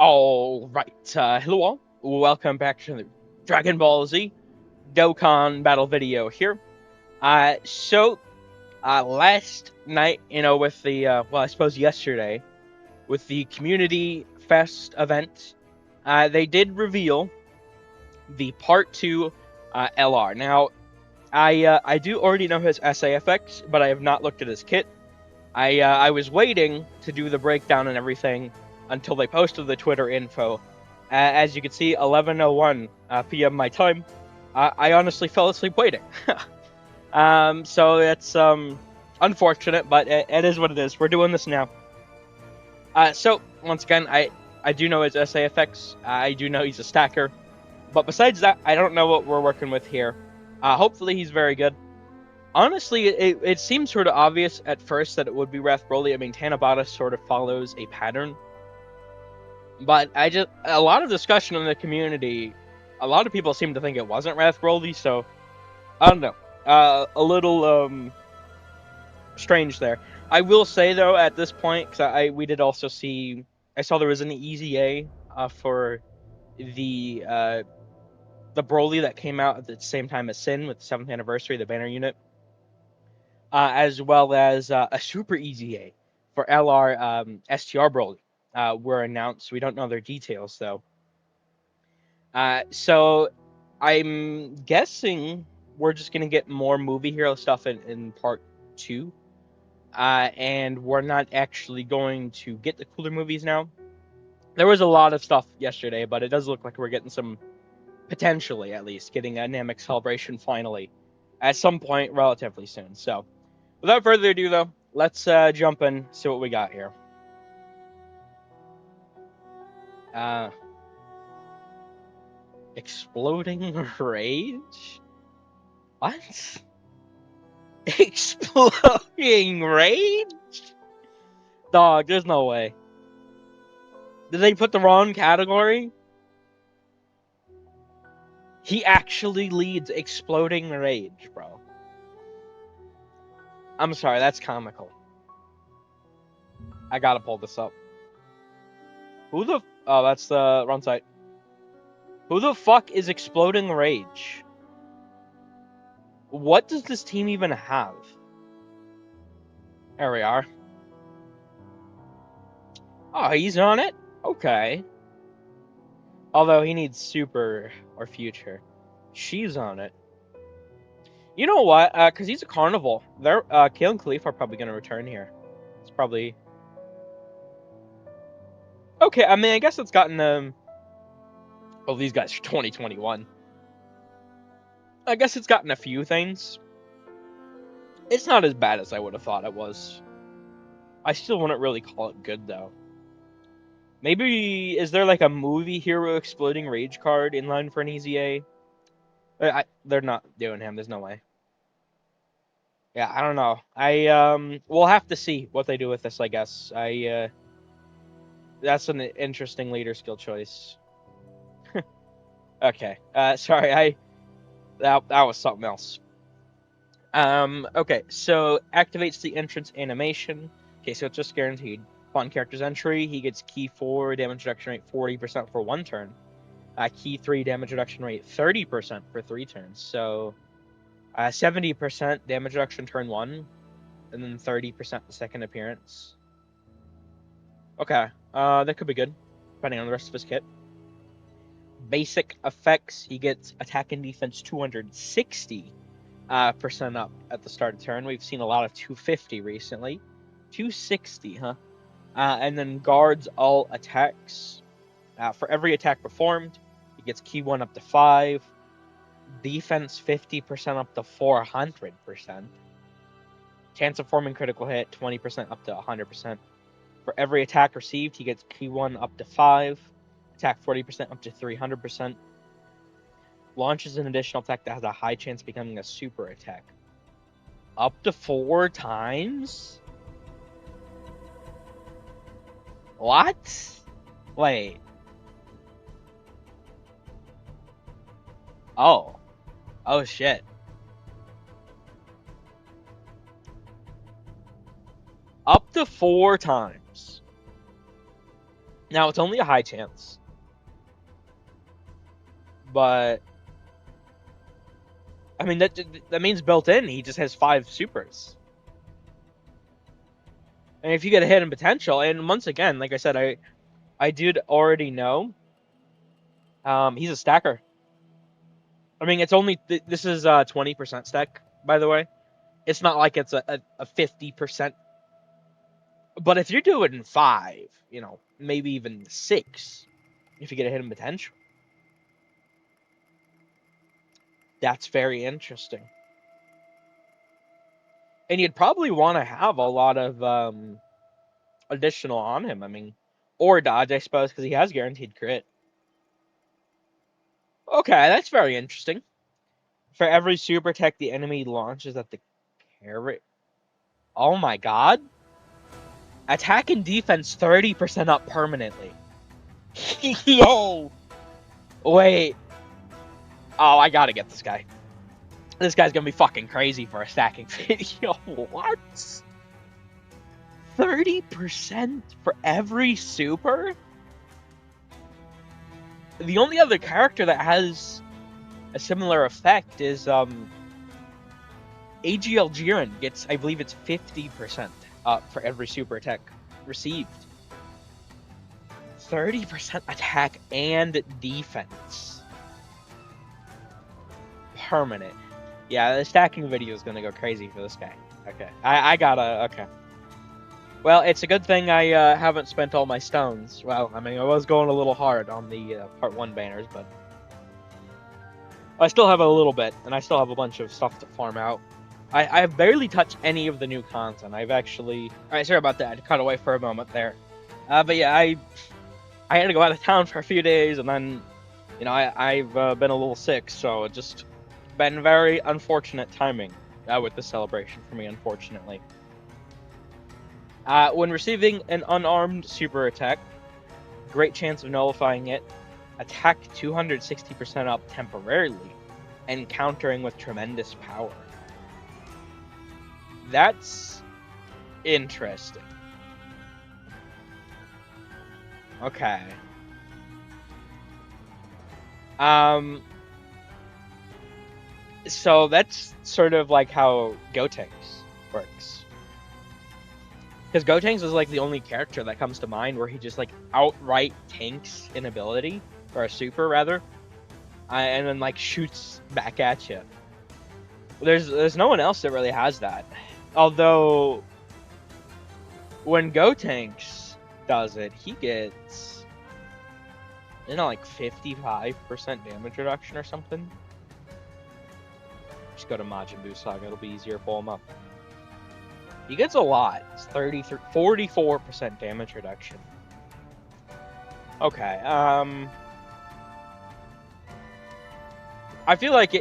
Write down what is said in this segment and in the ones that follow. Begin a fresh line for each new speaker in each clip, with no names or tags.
Alright, hello all. Welcome back to the Dragon Ball Z Dokkan battle video here. Last night, with the, I suppose yesterday, with the Community Fest event, they did reveal the Part 2 LR. Now, I do already know his SAFX, but I have not looked at his kit. I was waiting to do the breakdown and everything until they posted the Twitter info. As you can see, 11:01 p.m. my time. I honestly fell asleep waiting. So it's unfortunate, but it is what it is. We're doing this now. So once again, I do know his SAFX. I do know he's a stacker, but besides that, I don't know what we're working with here. Hopefully he's very good. Honestly, it seems sort of obvious at first that it would be Wrath Broly. I mean, Tanabata sort of follows a pattern. But a lot of discussion in the community, a lot of people seem to think it wasn't Wrath Broly, so, I don't know. A little, strange there. I will say, though, at this point, because we did also see, I saw there was an easy A for the Broly that came out at the same time as Sin with the 7th anniversary, the banner unit. As well as a super easy A for LR STR Broly were announced. We don't know their details, though. So I'm guessing we're just going to get more movie hero stuff in part 2. And we're not actually going to get the cooler movies now. There was a lot of stuff yesterday, but it does look like we're getting some, potentially at least, getting a Namek Celebration finally at some point relatively soon. So without further ado, though, let's jump in, see what we got here. Exploding rage? What? Exploding rage? Dog, there's no way. Did they put the wrong category? He actually leads exploding rage, bro. I'm sorry, that's comical. I gotta pull this up. Oh, that's the wrong site. Who the fuck is exploding rage? What does this team even have? There we are. Oh, he's on it? Okay. Although he needs super or future. She's on it. You know what? Because he's a carnival. Kale and Khalif are probably going to return here. It's probably... Okay, I mean, I guess it's gotten... Well, these guys are 2021. I guess it's gotten a few things. It's not as bad as I would have thought it was. I still wouldn't really call it good, though. Maybe... Is there like a movie hero exploding rage card in line for an easy A? They're not doing him. There's no way. Yeah, I don't know. We'll have to see what they do with this, I guess. That's an interesting leader skill choice. Okay. Sorry, that was something else. Okay, so activates the entrance animation. Okay, so it's just guaranteed. Upon character's entry, he gets key 4 damage reduction rate 40% for 1 turn. Key 3 damage reduction rate 30% for 3 turns. So 70% damage reduction turn 1, and then 30% the second appearance. Okay, that could be good, depending on the rest of his kit. Basic effects, he gets attack and defense 260% up at the start of turn. We've seen a lot of 250 recently. 260, huh? And then guards all attacks. For every attack performed, he gets key 1 up to 5. Defense 50% up to 400%. Chance of forming critical hit 20% up to 100%. For every attack received, he gets key 1 up to 5. Attack 40% up to 300%. Launches an additional attack that has a high chance of becoming a super attack. Up to 4 times? What? Wait. Oh. Oh, shit. Up to 4 times. Now, it's only a high chance. But, I mean, that means built in, he just has 5 supers. And if you get a hidden potential, and once again, like I said, I did already know, he's a stacker. I mean, it's only, this is a 20% stack, by the way. It's not like it's a 50%. But if you're doing 5, maybe even 6, if you get a hidden potential, that's very interesting. And you'd probably want to have a lot of additional on him. I mean, or dodge, I suppose, because he has guaranteed crit. Okay, that's very interesting. For every super tech the enemy launches at the carrot. Oh my god. Attack and defense 30% up permanently. Yo! Wait. Oh, I gotta get this guy. This guy's gonna be fucking crazy for a stacking video. What? 30% for every super? The only other character that has a similar effect is AGL Jiren gets, I believe it's 50% up for every super attack received. 30% attack and defense. Permanent. Yeah, the stacking video is gonna go crazy for this guy. Okay. I gotta, okay. Well, it's a good thing I haven't spent all my stones. Well, I mean, I was going a little hard on the part 1 banners, but I still have a little bit, and I still have a bunch of stuff to farm out. I have barely touched any of the new content. I've actually... Alright, sorry about that. I cut away for a moment there. But yeah, I had to go out of town for a few days, and then, I've been a little sick, so it's just been very unfortunate timing with the celebration for me, unfortunately. When receiving an unarmed super attack, great chance of nullifying it, attack 260% up temporarily, and countering with tremendous power. That's interesting. Okay. So that's sort of like how Gotenks works. Because Gotenks is like the only character that comes to mind where he just like outright tanks an ability, or a super rather, and then like shoots back at you. There's no one else that really has that. Although when Gotenks does it, he gets like 55% damage reduction or something. Just go to Majin Buu Saga, it'll be easier to pull him up. He gets a lot. It's 44% damage reduction. Okay, I feel like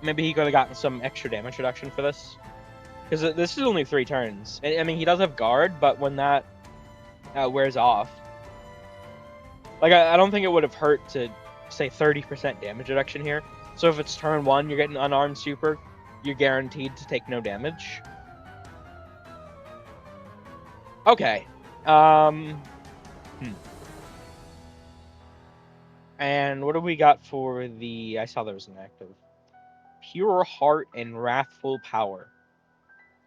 maybe he could have gotten some extra damage reduction for this. Because this is only 3 turns. I mean, he does have guard, but when that wears off... Like, I don't think it would have hurt to, say, 30% damage reduction here. So if it's turn 1, you're getting unarmed super, you're guaranteed to take no damage. Okay. And what do we got for the... I saw there was an active. Pure Heart and Wrathful Power.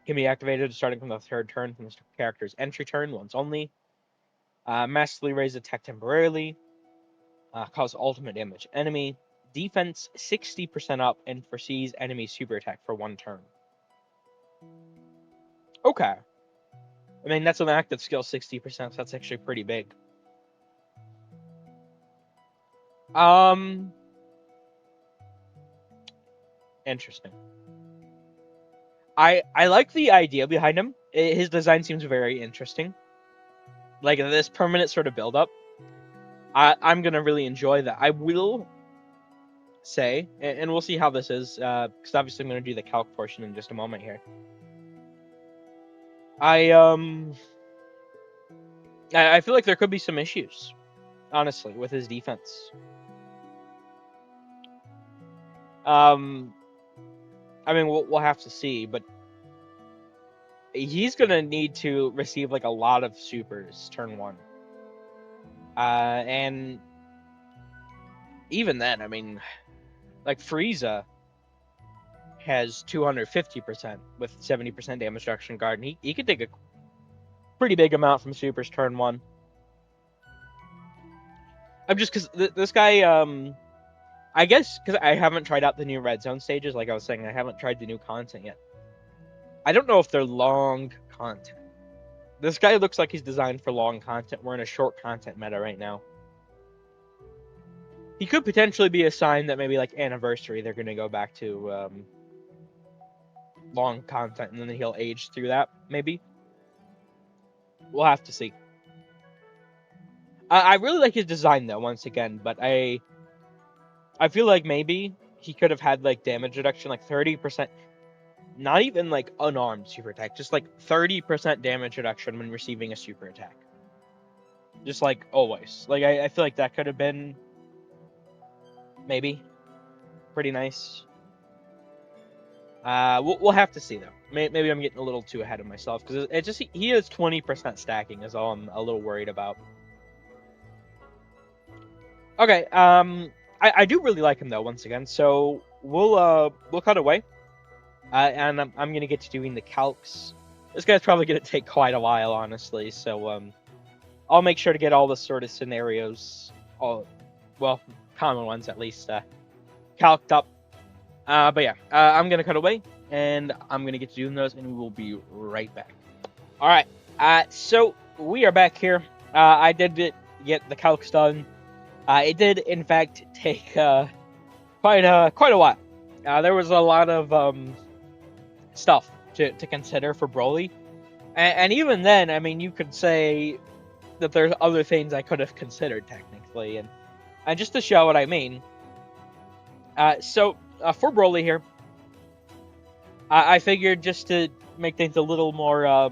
Can be activated starting from the 3rd turn from the character's entry turn, once only. Massively raise attack temporarily. Cause ultimate damage enemy. Defense 60% up and foresees enemy super attack for 1 turn. Okay. I mean, that's an active skill 60%, so that's actually pretty big. Interesting. I like the idea behind him. His design seems very interesting. Like this permanent sort of build-up. I'm gonna really enjoy that. I will say, and we'll see how this is, because obviously I'm gonna do the calc portion in just a moment here. I feel like there could be some issues, honestly, with his defense. I mean, we'll have to see, but he's gonna need to receive like a lot of supers turn 1. And even then, I mean, like Frieza has 250% with 70% damage reduction guard, and he could take a pretty big amount from Super's turn 1. I'm just because this guy, I guess because I haven't tried out the new Red Zone stages, like I was saying, I haven't tried the new content yet. I don't know if they're long content. This guy looks like he's designed for long content. We're in a short content meta right now. He could potentially be a sign that maybe like Anniversary, they're going to go back to long content, and then he'll age through that, maybe. We'll have to see. I really like his design, though, once again, but I feel like maybe he could have had, like, damage reduction, like 30%, not even, like, unarmed super attack, just, like, 30% damage reduction when receiving a super attack. Just, like, always. Like, I feel like that could have been, maybe, pretty nice. We'll have to see, though. Maybe I'm getting a little too ahead of myself, because it just, he has 20% stacking is all I'm a little worried about. Okay, I do really like him though. Once again, so we'll cut away, and I'm gonna get to doing the calcs. This guy's probably gonna take quite a while, honestly. So I'll make sure to get all the sort of scenarios, common ones at least, calced up. But yeah, I'm gonna cut away, and I'm gonna get to doing those, and we will be right back. All right, so we are back here. I did get the calcs done. It did, in fact, take quite a while. There was a lot of stuff to consider for Broly, and even then, I mean, you could say that there's other things I could have considered technically, and just to show what I mean. So for Broly here, I figured just to make things a little more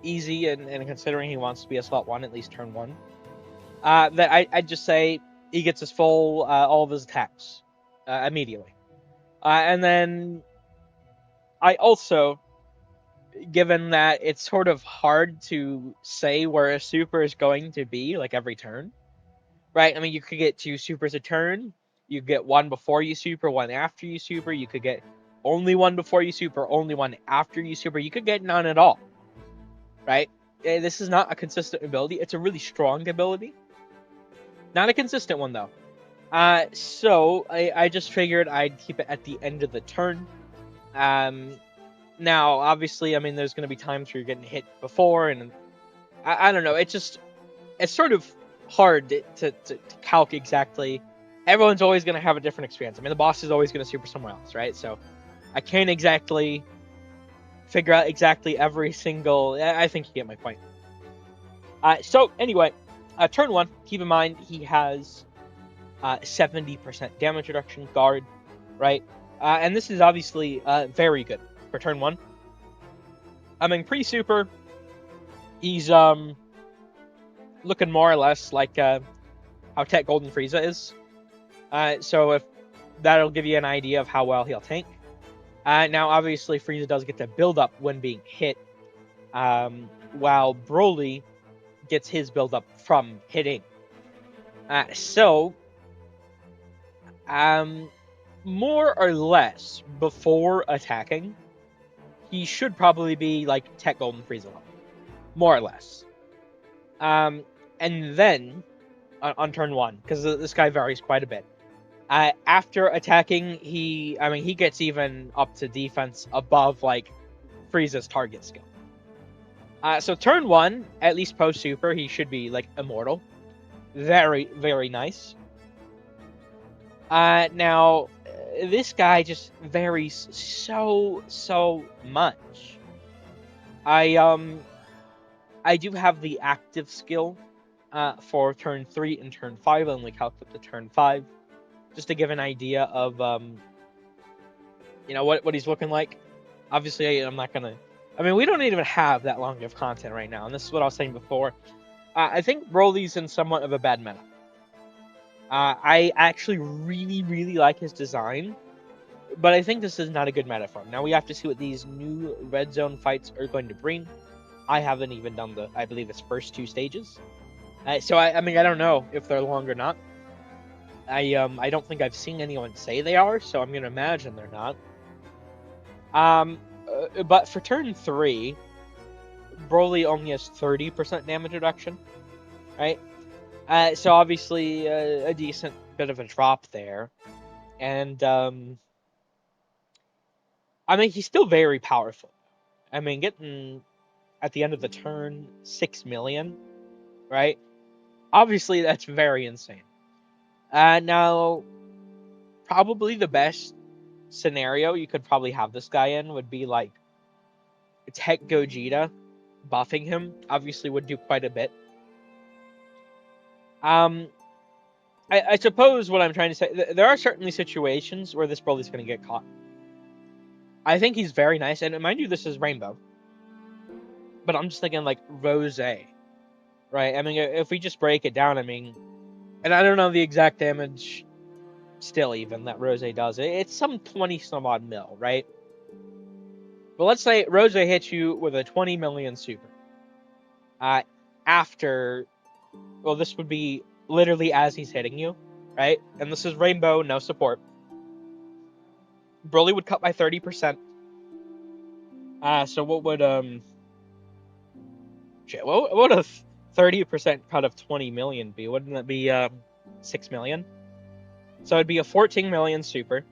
easy, and considering he wants to be a slot 1 at least turn 1. That I'd just say he gets his full, all of his attacks immediately. And then I also, given that it's sort of hard to say where a super is going to be, like every turn, right? I mean, you could get 2 supers a turn, you get 1 before you super, 1 after you super, you could get only 1 before you super, only 1 after you super, you could get none at all, right? This is not a consistent ability, it's a really strong ability. Not a consistent one, though. So I just figured I'd keep it at the end of the turn. Now, obviously, I mean, there's going to be times where you're getting hit before, and I don't know. It's sort of hard to calc exactly. Everyone's always going to have a different experience. I mean, the boss is always going to super somewhere else, right? So I can't exactly figure out exactly every single... I think you get my point. So, anyway... turn 1, keep in mind, he has 70% damage reduction guard, right? And this is obviously very good for turn 1. I mean, pre-super, he's looking more or less like how Tech Golden Frieza is. So if that'll give you an idea of how well he'll tank. Now, obviously, Frieza does get to build up when being hit, while Broly gets his build up from hitting. More or less before attacking, he should probably be like Tech Golden Frieza level, more or less. And then on turn 1, because this guy varies quite a bit. After attacking, he gets even up to defense above like Frieza's target skill. So turn 1, at least post super, he should be like immortal. Very, very nice. Now, this guy just varies so much. I do have the active skill for turn 3 and turn 5. I only calculate the turn 5, just to give an idea of what he's looking like. Obviously, I'm not gonna. I mean, we don't even have that long of content right now, and this is what I was saying before. I think Broly's in somewhat of a bad meta. I actually really like his design, but I think this is not a good meta for him. Now we have to see what these new Red Zone fights are going to bring. I haven't even done I believe it's first 2 stages. So I mean, I don't know if they're long or not. I don't think I've seen anyone say they are, so I'm gonna imagine they're not. But for turn 3, Broly only has 30% damage reduction, right? So obviously a decent bit of a drop there, and I mean he's still very powerful. I mean getting at the end of the turn 6 million, right? Obviously that's very insane. Now probably the best scenario you could probably have this guy in would be like Tech Gogeta buffing him. Obviously would do quite a bit. I suppose what I'm trying to say, there are certainly situations where this Broly's going to get caught. I think he's very nice, and mind you, this is Rainbow. But I'm just thinking like Rose, right? I mean, if we just break it down, I mean, and I don't know the exact damage still even that Rose does. It's some 20 some odd mil, right? But let's say Rose hits you with a 20 million super. After, well, this would be literally as he's hitting you, right? And this is Rainbow, no support. Broly would cut by 30%. So what would shit, what would a 30% cut of 20 million be? Wouldn't that be 6 million? So it'd be a 14 million super.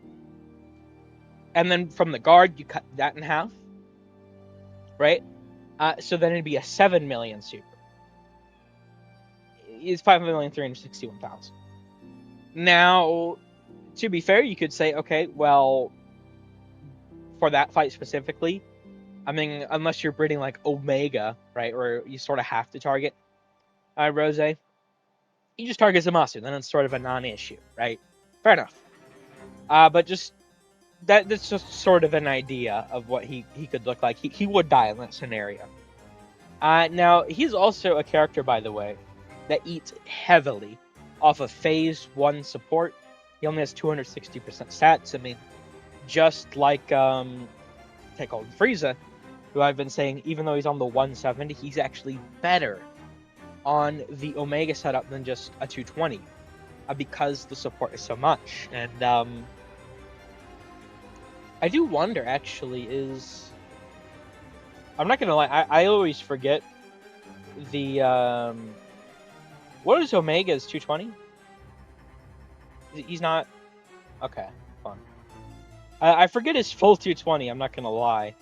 And then from the guard, you cut that in half, right? So then it'd be a 7 million super. It's 5,361,000. Now, to be fair, you could say, okay, well, for that fight specifically, I mean, unless you're breeding like Omega, right, or you sort of have to target Rose, you just target Zamasu, then it's sort of a non-issue, right? Fair enough. But just that's just sort of an idea of what he could look like. He would die in that scenario. Now, he's also a character, by the way, that eats heavily off of Phase 1 support. He only has 260% stats. I mean, just like take on Frieza, who I've been saying, even though he's on the 170, he's actually better on the Omega setup than just a 220 because the support is so much. And I do wonder, actually, I'm not gonna lie, I always forget the what is Omega's 220? He's not. Okay, fun. I forget his full 220. I'm not gonna lie.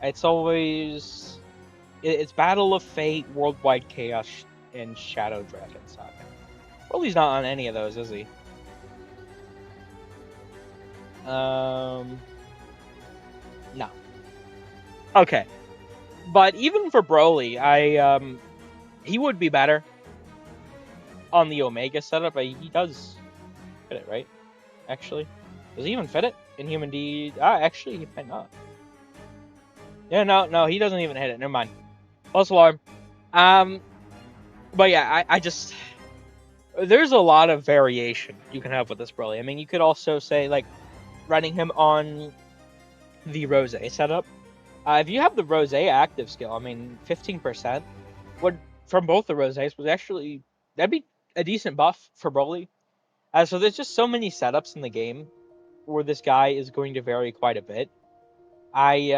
It's always it's Battle of Fate, Worldwide Chaos, and Shadow Dragon Saga. Well, he's not on any of those, is he? No. Okay. But even for Broly, he would be better on the Omega setup. But he does fit it, right? Actually, does he even fit it in Human D? Actually, he might not. Yeah, no, he doesn't even hit it. Never mind. False alarm. But yeah, I just there's a lot of variation you can have with this Broly. I mean, you could also say like running him on the Rose setup. If you have the Rose active skill, I mean, 15% would from both the Roses was actually that'd be a decent buff for Broly. So there's just so many setups in the game where this guy is going to vary quite a bit. I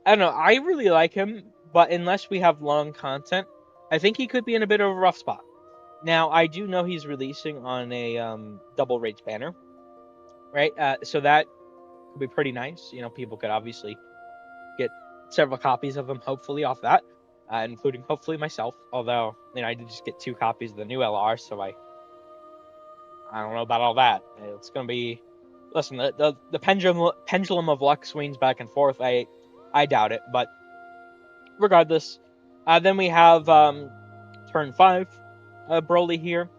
don't know. I really like him, but unless we have long content, I think he could be in a bit of a rough spot. Now, I do know he's releasing on a double rates banner, right? So that could be pretty nice. You know, people could obviously get several copies of him, hopefully, off that, including hopefully myself. Although, you know, I did just get 2 copies of the new LR, so I don't know about all that. It's gonna be, listen, the pendulum of luck swings back and forth. I doubt it, but regardless, then we have turn 5, Broly here.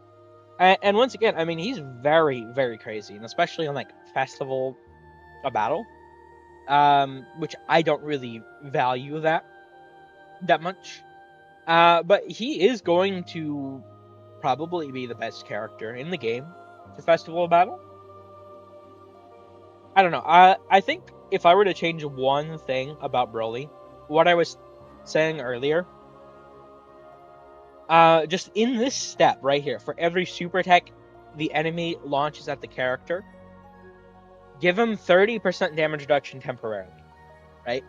And once again, I mean, he's very, very crazy, and especially on like Festival of Battle, which I don't really value that much. But he is going to probably be the best character in the game for Festival of Battle. I don't know. I think if I were to change one thing about Broly, what I was saying earlier, just in this step right here, for every super attack the enemy launches at the character, give him 30% damage reduction temporarily, right?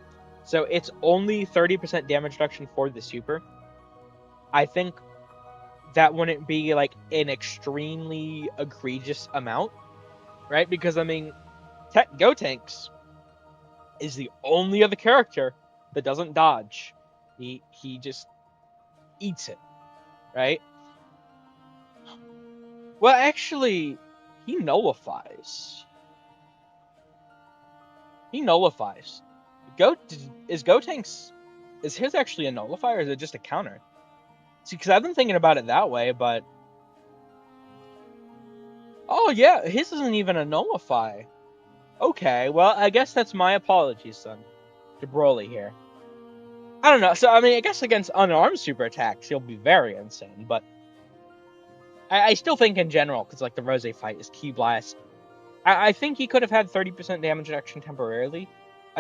So it's only 30% damage reduction for the super. I think that wouldn't be like an extremely egregious amount, right? Because I mean, Gotenks is the only other character that doesn't dodge. He just eats it, right? Well, actually, he nullifies. He nullifies. Is Gotenks, is his actually a nullifier or is it just a counter? See, because I've been thinking about it that way, but oh yeah, his isn't even a nullify. Okay, well I guess that's my apologies, son, to Broly here. I don't know. So I mean, I guess against unarmed super attacks, he'll be very insane, but I still think in general, because like the Rose fight is Ki Blast. I think he could have had 30% damage reduction temporarily,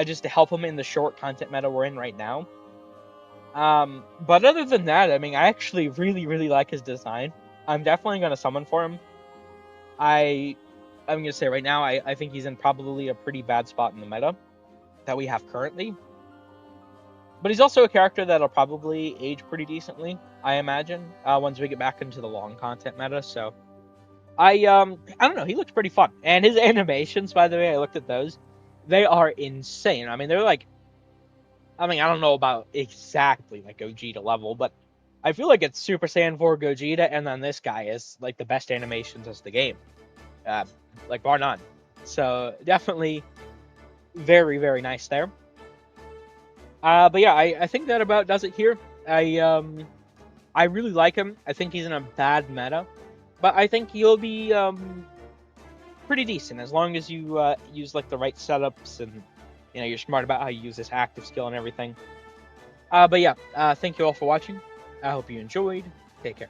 just to help him in the short content meta we're in right now. But other than that, I mean, I actually really like his design. I'm definitely gonna summon for him. I'm gonna say right now, I think he's in probably a pretty bad spot in the meta that we have currently. But he's also a character that'll probably age pretty decently, I imagine, once we get back into the long content meta. So I don't know, he looks pretty fun. And his animations, by the way, I looked at those. They are insane. I mean, they're like, I mean, I don't know about exactly like Gogeta level, but I feel like it's Super Saiyan 4 Gogeta, and then this guy is like the best animations as the game. Like bar none. So definitely very nice there. But yeah, I think that about does it here. I really like him. I think he's in a bad meta, but I think he'll be pretty decent as long as you use like the right setups and you're smart about how you use this active skill and everything. But yeah, thank you all for watching. I hope you enjoyed. Take care.